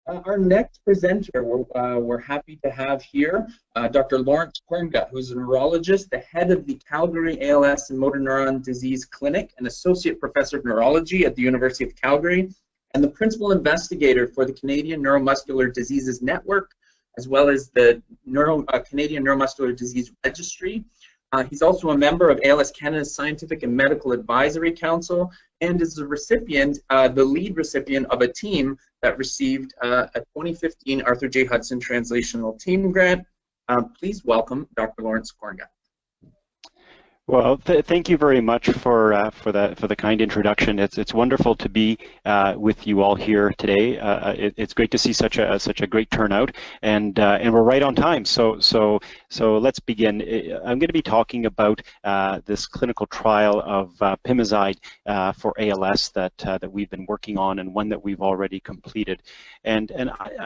Our next presenter, we're happy to have here Dr. Lawrence Korngut, who's a neurologist, the head of the Calgary ALS and Motor Neuron Disease Clinic, and associate professor of neurology at the University of Calgary, and the principal investigator for the Canadian Neuromuscular Diseases Network, as well as the Canadian Neuromuscular Disease Registry. He's also a member of ALS Canada's Scientific and Medical Advisory Council, and is the recipient, the lead recipient of a team that received a 2015 Arthur J. Hudson Translational Team Grant. Please welcome Dr. Lawrence Korngut. Well, thank you very much for the kind introduction. It's wonderful to be with you all here today. It's great to see such a great turnout, and we're right on time. So let's begin. I'm going to be talking about this clinical trial of Pimozide for ALS that we've been working on, and one that we've already completed. And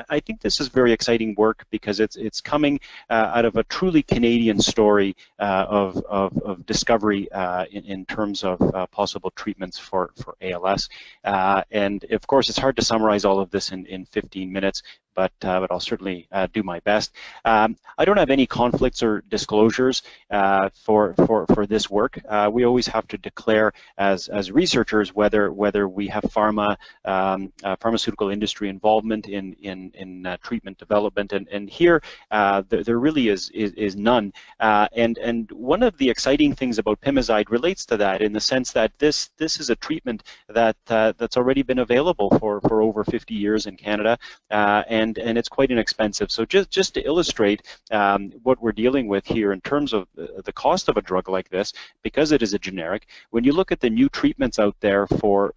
I think this is very exciting work because it's coming out of a truly Canadian story of discovery in terms of possible treatments for ALS. And of course, it's hard to summarize all of this in 15 minutes, but I'll certainly do my best. I don't have any conflicts or disclosures for this work. We always have to declare as researchers whether we have pharmaceutical industry involvement in treatment development, and here there really is none. And one of the exciting things about Pimozide relates to that, in the sense that this is a treatment that's already been available for over 50 years in Canada, and it's quite inexpensive. So just to illustrate what we're dealing with here in terms of the cost of a drug like this, because it is a generic, when you look at the new treatments out there for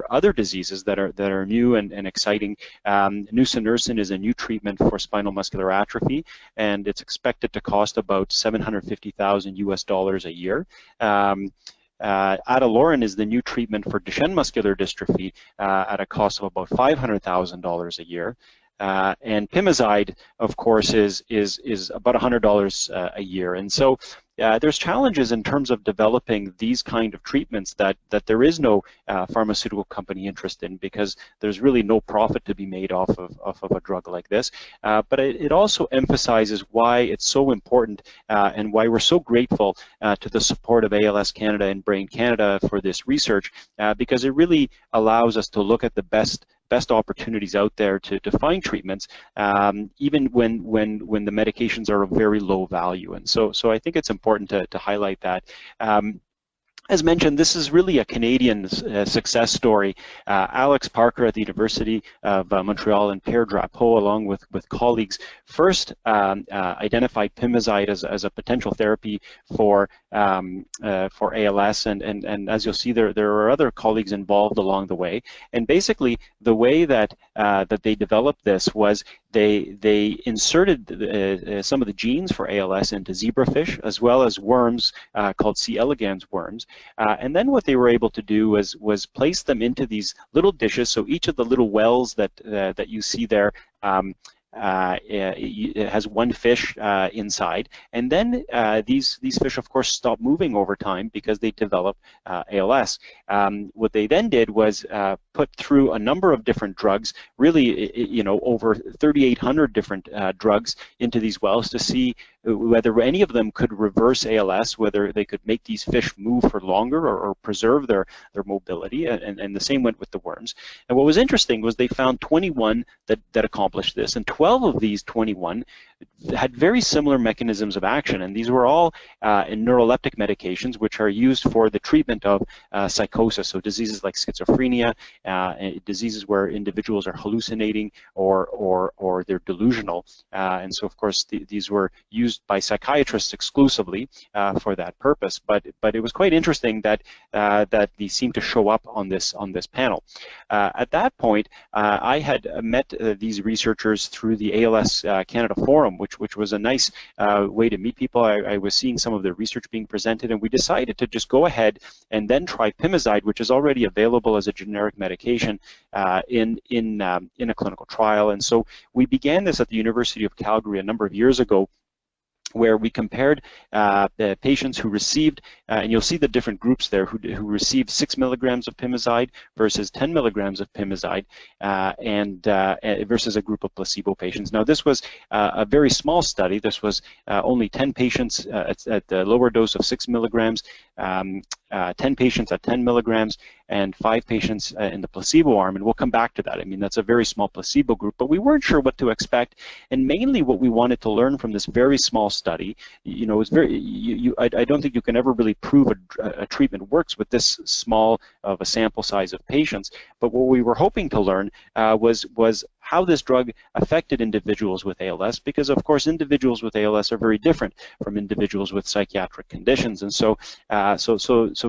other diseases that are new and exciting, nusinersen is a new treatment for spinal muscular atrophy, and it's expected to cost about $750,000 a year. Adalurin is the new treatment for Duchenne muscular dystrophy at a cost of about $500,000 a year. And Pimozide, of course, is about $100 a year. And so there's challenges in terms of developing these kind of treatments that there is no pharmaceutical company interest in, because there's really no profit to be made off of a drug like this. But it also emphasizes why it's so important and why we're so grateful to the support of ALS Canada and Brain Canada for this research, because it really allows us to look at the best opportunities out there to find treatments, even when the medications are of very low value. And so I think it's important to highlight that. As mentioned, this is really a Canadian success story. Alex Parker at the University of Montreal and Per Drapeau, along with colleagues, first identified Pimozide as a potential therapy for ALS, and as you'll see, there are other colleagues involved along the way. And basically, the way that they developed this was they inserted some of the genes for ALS into zebrafish, as well as worms called C. elegans worms. And then what they were able to do was place them into these little dishes. So each of the little wells that you see there it has one fish inside, and then these fish, of course, stop moving over time because they develop ALS. What they then did was put through a number of different drugs, really, over 3,800 different drugs into these wells to see whether any of them could reverse ALS, whether they could make these fish move for longer or preserve their mobility, and the same went with the worms. And what was interesting was they found 21 that accomplished this, and 12 of these 21 had very similar mechanisms of action, and these were all in neuroleptic medications, which are used for the treatment of psychosis, so diseases like schizophrenia, diseases where individuals are hallucinating or they're delusional, and so of course these were used by psychiatrists exclusively for that purpose. But it was quite interesting that these seemed to show up on this panel. At that point, I had met these researchers through the ALS Canada Forum, which was a nice way to meet people. I was seeing some of the research being presented, and we decided to just go ahead and then try Pimozide, which is already available as a generic medication in a clinical trial. And so we began this at the University of Calgary a number of years ago, where we compared the patients who received, and you'll see the different groups there, who received 6 milligrams of Pimozide versus 10 milligrams of Pimozide, versus a group of placebo patients. Now, this was a very small study. This was only 10 patients at the lower dose of 6 milligrams, 10 patients at 10 milligrams, and 5 patients in the placebo arm, and we'll come back to that. I mean, that's a very small placebo group, but we weren't sure what to expect, and mainly what we wanted to learn from this very small study, you know, is I don't think you can ever really prove a treatment works with this small of a sample size of patients, but what we were hoping to learn was how this drug affected individuals with ALS, because of course individuals with ALS are very different from individuals with psychiatric conditions, and so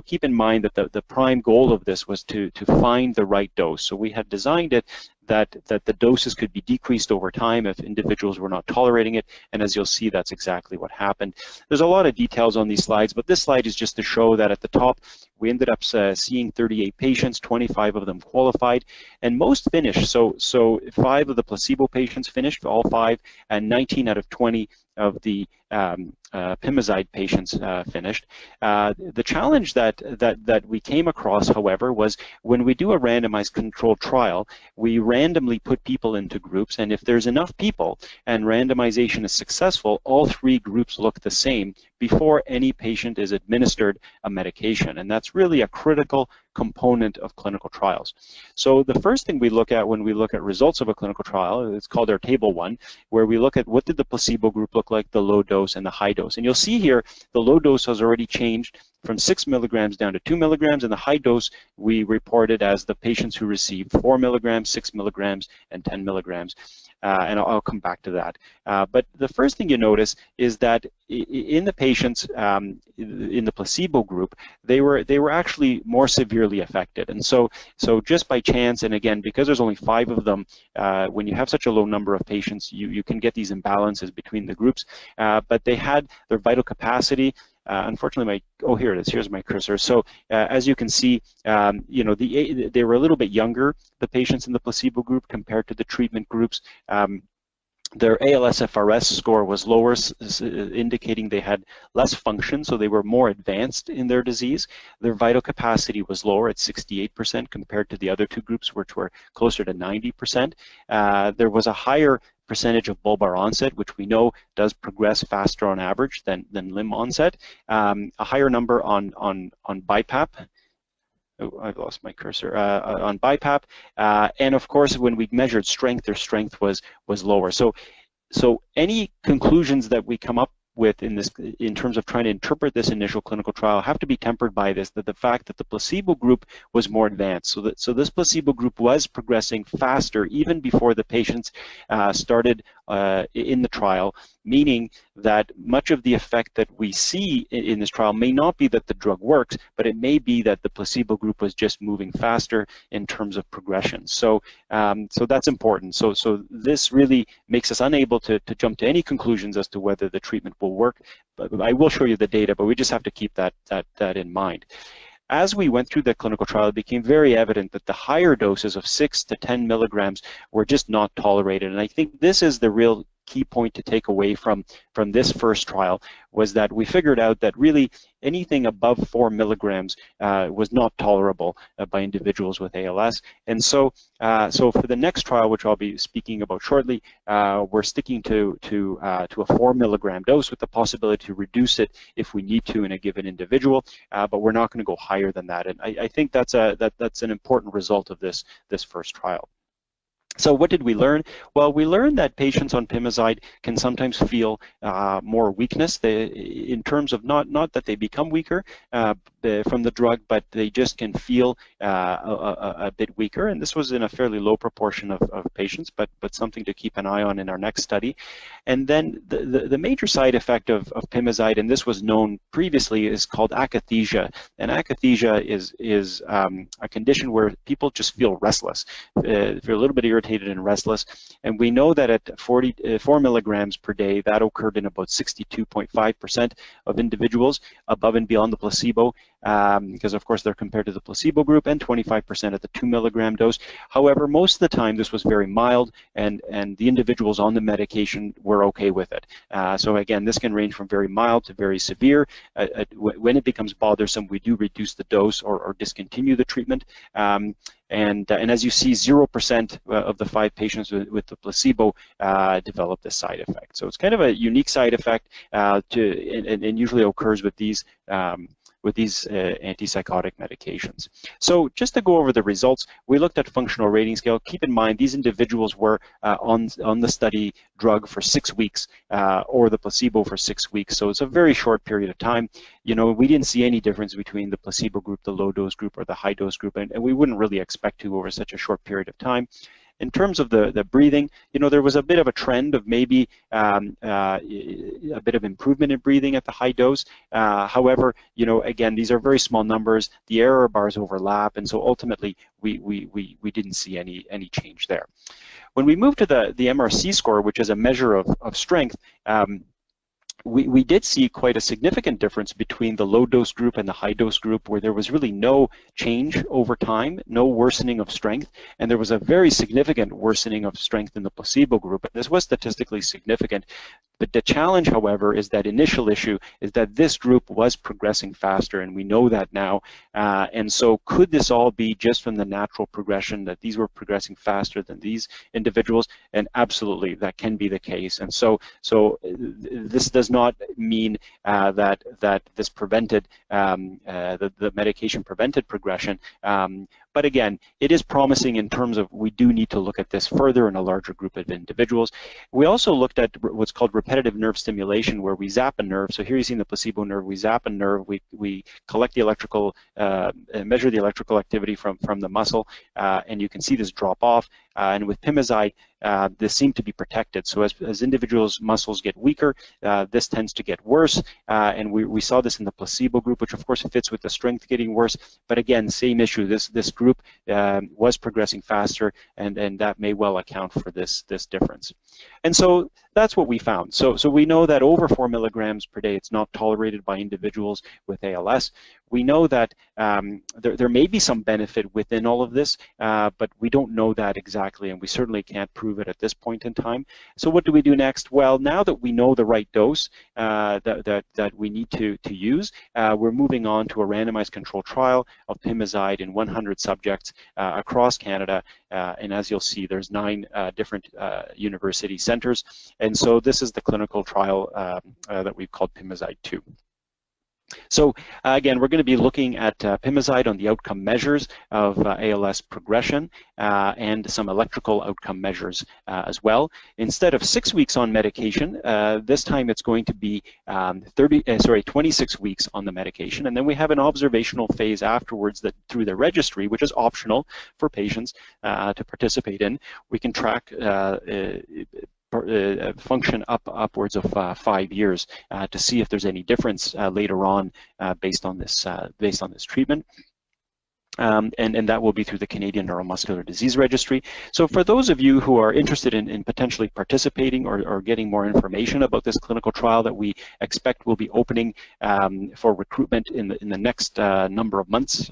keep in mind that the prime goal of this was to find the right dose. So we had designed it that the doses could be decreased over time if individuals were not tolerating it, and as you'll see, that's exactly what happened. There's a lot of details on these slides, but this slide is just to show that at the top we ended up seeing 38 patients, 25 of them qualified, and most finished. So 5 of the placebo patients finished, all 5, and 19 out of 20 of the Pimozide patients finished. The challenge that we came across, however, was when we do a randomized controlled trial, we randomly put people into groups, and if there's enough people and randomization is successful, all 3 groups look the same before any patient is administered a medication, and that's really a critical component of clinical trials. So the first thing we look at when we look at results of a clinical trial, it's called our table 1, where we look at what did the placebo group look like, the low dose and the high dose. And you'll see here the low dose has already changed from 6 milligrams down to 2 milligrams, and the high dose we reported as the patients who received 4 milligrams, 6 milligrams, and 10 milligrams. And I'll come back to that. But the first thing you notice is that in the patients in the placebo group, they were actually more severely affected. And so just by chance, and again, because there's only 5 of them, when you have such a low number of patients, you can get these imbalances between the groups. But they had their vital capacity. Unfortunately, here it is. Here's my cursor. So as you can see, you know, they were a little bit younger, the patients in the placebo group compared to the treatment groups. Their ALSFRS score was lower, indicating they had less function, so they were more advanced in their disease. Their vital capacity was lower at 68% compared to the other 2 groups, which were closer to 90%. There was a higher percentage of bulbar onset, which we know does progress faster on average than limb onset. A higher number on BiPAP. Oh, I've lost my cursor. On BiPAP, and of course, when we measured strength, their strength was lower. So any conclusions that we come up with in terms of trying to interpret this initial clinical trial have to be tempered by the fact that the placebo group was more advanced. So this placebo group was progressing faster even before the patients started in the trial, meaning that much of the effect that we see in this trial may not be that the drug works, but it may be that the placebo group was just moving faster in terms of progression. So that's important. So this really makes us unable to jump to any conclusions as to whether the treatment will work. But I will show you the data, but we just have to keep that in mind. As we went through the clinical trial, it became very evident that the higher doses of 6 to 10 milligrams were just not tolerated. And I think this is the real key point to take away from this first trial, was that we figured out that really anything above 4 milligrams was not tolerable by individuals with ALS. And so for the next trial, which I'll be speaking about shortly, we're sticking to a 4 milligram dose with the possibility to reduce it if we need to in a given individual, but we're not going to go higher than that. And I think that's an important result of this first trial. So what did we learn? Well, we learned that patients on Pimozide can sometimes feel more weakness, in terms of not that they become weaker from the drug, but they just can feel a bit weaker. And this was in a fairly low proportion of patients, but something to keep an eye on in our next study. And then the major side effect of Pimozide, and this was known previously, is called akathisia. And akathisia is a condition where people just feel restless. If you're a little bit irritated and restless, and we know that at 4 milligrams per day, that occurred in about 62.5% of individuals above and beyond the placebo. because of course they're compared to the placebo group, and 25% at the 2 milligram dose. However, most of the time this was very mild, and the individuals on the medication were okay with it. So again, this can range from very mild to very severe. When it becomes bothersome, we do reduce the dose or discontinue the treatment. And as you see, 0% of the 5 patients with the placebo developed this side effect. So it's kind of a unique side effect and usually occurs with these antipsychotic medications. So just to go over the results, we looked at functional rating scale. Keep in mind, these individuals were on the study drug for 6 weeks or the placebo for 6 weeks. So it's a very short period of time. You know, we didn't see any difference between the placebo group, the low dose group, or the high dose group, and we wouldn't really expect to over such a short period of time. In terms of the breathing, you know, there was a bit of a trend of maybe a bit of improvement in breathing at the high dose. However, you know, again, these are very small numbers. The error bars overlap, and so ultimately we didn't see any change there. When we move to the MRC score, which is a measure of strength, we did see quite a significant difference between the low dose group and the high dose group, where there was really no change over time, no worsening of strength, and there was a very significant worsening of strength in the placebo group. And this was statistically significant. But the challenge, however, is that initial issue is that this group was progressing faster, and we know that now. And so could this all be just from the natural progression, that these were progressing faster than these individuals? And absolutely, that can be the case. And so this does not mean that this prevented, the medication prevented progression. But again, it is promising in terms of we do need to look at this further in a larger group of individuals. We also looked at what's called repetitive nerve stimulation, where we zap a nerve. So here you see in the placebo nerve, we zap a nerve, we collect the electrical, measure the electrical activity from the muscle, and you can see this drop off. And with Pimozide, this seemed to be protected. So as individuals' muscles get weaker, this tends to get worse. And we saw this in the placebo group, which of course fits with the strength getting worse. But again, same issue. This group was progressing faster, and that may well account for this difference. And so that's what we found. So we know that over 4 milligrams per day, it's not tolerated by individuals with ALS. We know that there may be some benefit within all of this, but we don't know that exactly, and we certainly can't prove it at this point in time. So what do we do next? Well, now that we know the right dose that we need to use, we're moving on to a randomized control trial of Pimozide in 100 subjects across Canada, and as you'll see, there's 9 different university centers, and so this is the clinical trial that we've called Pimozide 2. So again, we're going to be looking at Pimozide on the outcome measures of ALS progression and some electrical outcome measures as well. Instead of 6 weeks on medication, this time it's going to be 26 weeks on the medication, and then we have an observational phase afterwards that through the registry, which is optional for patients to participate in. We can track function upwards of 5 years to see if there's any difference later on based on this treatment. And that will be through the Canadian Neuromuscular Disease Registry. So for those of you who are interested in potentially participating or getting more information about this clinical trial that we expect will be opening for recruitment in the next number of months,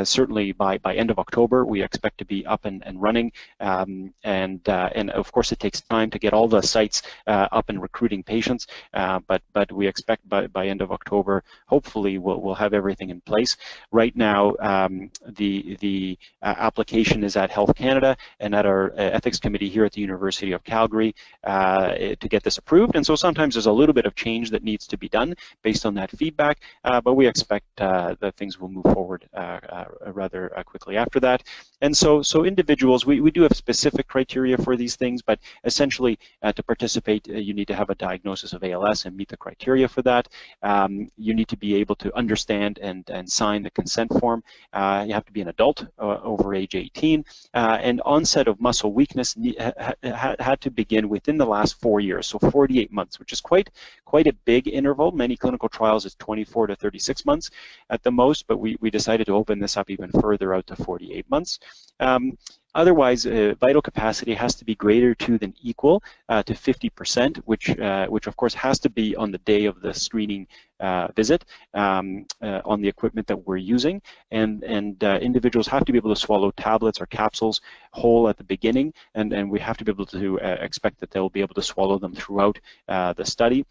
certainly by end of October, we expect to be up and running. And of course, it takes time to get all the sites up and recruiting patients, but we expect by end of October, hopefully we'll have everything in place. Right now, the application is at Health Canada and at our ethics committee here at the University of Calgary to get this approved. And so sometimes there's a little bit of change that needs to be done based on that feedback, but we expect that things will move forward rather quickly after that. And so individuals, we do have specific criteria for these things, but essentially to participate, you need to have a diagnosis of ALS and meet the criteria for that. You need to be able to understand and sign the consent form. You have to be an adult over age 18, and onset of muscle weakness had to begin within the last 4 years, so 48 months, which is quite a big interval. Many clinical trials is 24 to 36 months at the most, but we decided to open this up even further out to 48 months. Otherwise, vital capacity has to be greater to than equal to 50%, which of course has to be on the day of the screening visit on the equipment that we're using, and individuals have to be able to swallow tablets or capsules whole at the beginning, and we have to be able to expect that they'll be able to swallow them throughout the study.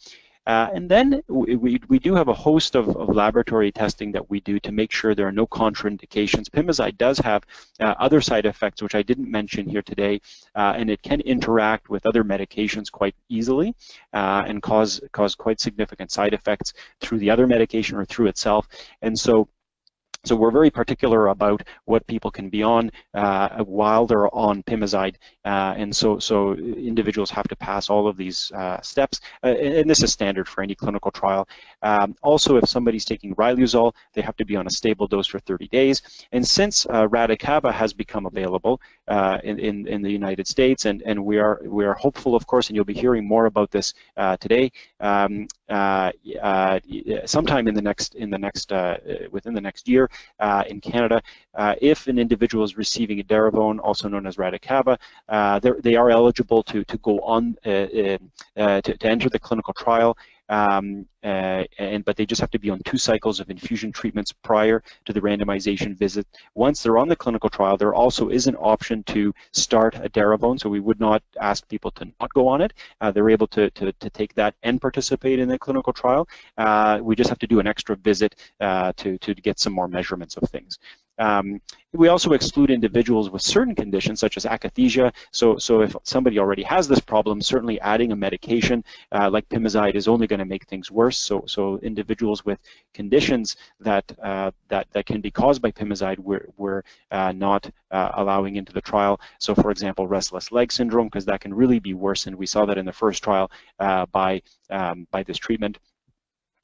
And then we do have a host of laboratory testing that we do to make sure there are no contraindications. Pimozide does have other side effects, which I didn't mention here today, and it can interact with other medications quite easily and cause quite significant side effects through the other medication or through itself. And so we're very particular about what people can be on while they're on Pimozide, and so individuals have to pass all of these steps, and this is standard for any clinical trial. Also, if somebody's taking Riluzole, they have to be on a stable dose for 30 days. And since Radicava has become available in the United States, and we are hopeful, of course, and you'll be hearing more about this today. Sometime within the next year in Canada, if an individual is receiving edaravone, also known as Radicava, they are eligible to go on to enter the clinical trial. But they just have to be on 2 cycles of infusion treatments prior to the randomization visit. Once they're on the clinical trial, there also is an option to start edaravone, so we would not ask people to not go on it. They're able to take that and participate in the clinical trial. We just have to do an extra visit to get some more measurements of things. We also exclude individuals with certain conditions such as akathisia. So if somebody already has this problem, certainly adding a medication like Pimozide is only going to make things worse. So individuals with conditions that can be caused by Pimozide, we're not allowing into the trial. So for example, restless leg syndrome, because that can really be worse, and we saw that in the first trial by this treatment,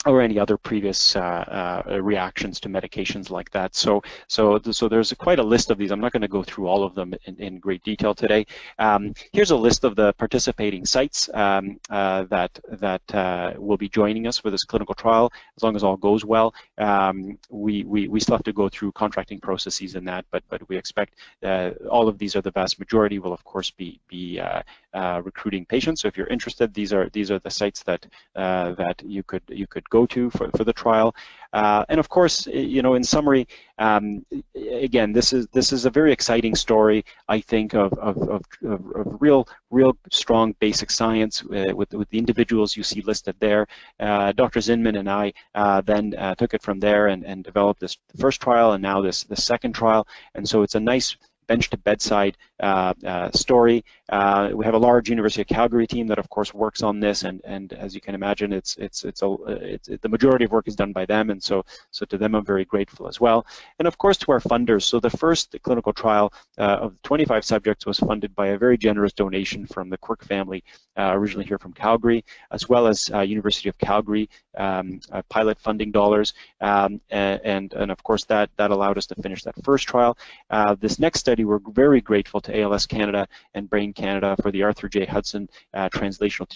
or any other previous reactions to medications like that. So there's quite a list of these. I'm not going to go through all of them in great detail today. Here's a list of the participating sites that will be joining us for this clinical trial, as long as all goes well. We still have to go through contracting processes and that, but we expect all of these, are the vast majority, will of course be recruiting patients. So if you're interested, these are the sites that you could go to for the trial. And of course, in summary, again, this is a very exciting story, I think, of real strong basic science with the individuals you see listed there. Dr. Zinman and I then took it from there and developed this first trial, and now this second trial. And so it's a nice bench to bedside story. We have a large University of Calgary team that of course works on this, and as you can imagine, the majority of work is done by them, and so to them I'm very grateful as well. And of course to our funders. So the first clinical trial of 25 subjects was funded by a very generous donation from the Quirk family, originally here from Calgary, as well as University of Calgary pilot funding dollars, and of course that allowed us to finish that first trial. This next study, we're very grateful to ALS Canada and Brain Canada for the Arthur J. Hudson Translational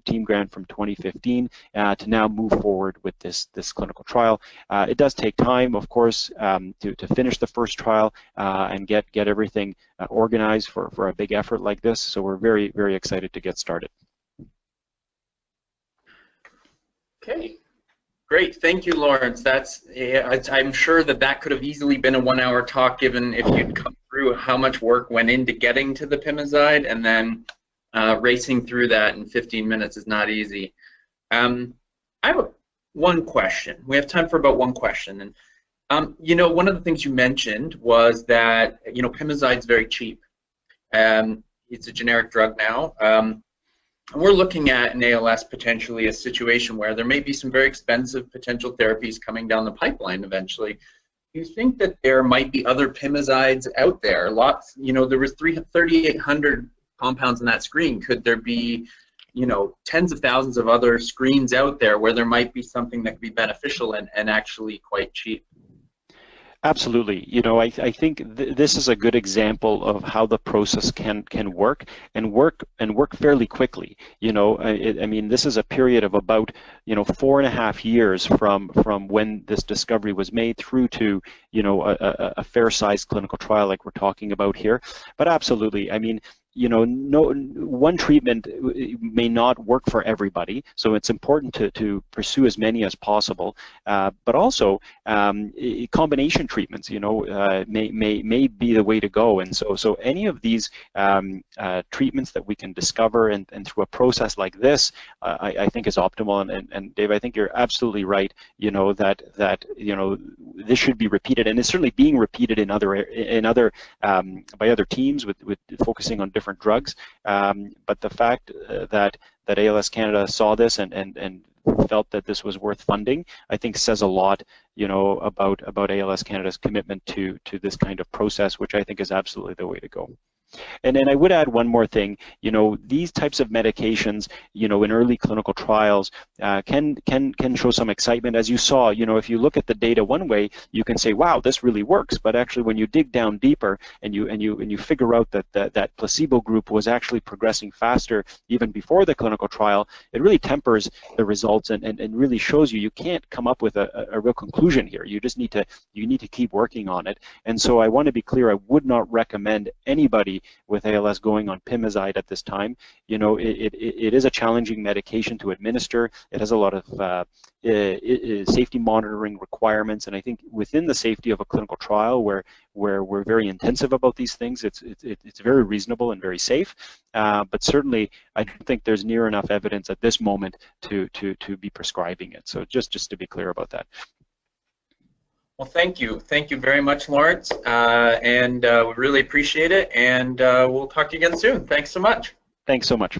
Team Grant from 2015 to now move forward with this clinical trial. It does take time, of course, to finish the first trial and get everything organized for a big effort like this. So we're very, very excited to get started. Okay. Great, thank you, Lawrence. I'm sure that could have easily been a 1-hour talk, given if you'd come through how much work went into getting to the Pimozide, and then racing through that in 15 minutes is not easy. I have one question. We have time for about one question. And one of the things you mentioned was that Pimozide's very cheap. It's a generic drug now. We're looking at in ALS potentially a situation where there may be some very expensive potential therapies coming down the pipeline eventually. Do you think that there might be other Pimozides out there? Lots, there was 3,800 compounds in that screen. Could there be, tens of thousands of other screens out there where there might be something that could be beneficial and actually quite cheap? Absolutely. You know, I think this is a good example of how the process can work and work fairly quickly. You know, I mean, this is a period of about, you know, 4.5 years from when this discovery was made through to, you know, a fair-sized clinical trial like we're talking about here. But absolutely, I mean, you know, no one treatment may not work for everybody, so it's important to pursue as many as possible. But also, combination treatments, you know, may be the way to go. And so any of these treatments that we can discover and through a process like this, I think is optimal. And Dave, I think you're absolutely right. You know that you know this should be repeated, and it's certainly being repeated in other by other teams with focusing on different drugs. But the fact that ALS Canada saw this and felt that this was worth funding, I think says a lot, you know, about ALS Canada's commitment to this kind of process, which I think is absolutely the way to go. And then I would add one more thing. You know, these types of medications, you know, in early clinical trials can show some excitement. As you saw, you know, if you look at the data one way, you can say, wow, this really works. But actually, when you dig down deeper and you figure out that that placebo group was actually progressing faster even before the clinical trial, it really tempers the results and really shows you can't come up with a real conclusion here. You just need to keep working on it. And so I want to be clear, I would not recommend anybody with ALS going on Pimozide at this time. You know, it is a challenging medication to administer. It has a lot of safety monitoring requirements, and I think within the safety of a clinical trial where we're very intensive about these things, it's very reasonable and very safe. But certainly, I don't think there's near enough evidence at this moment to be prescribing it. So just to be clear about that. Well, thank you very much, Lawrence, and we really appreciate it, and we'll talk to you again soon. Thanks so much. Thanks so much.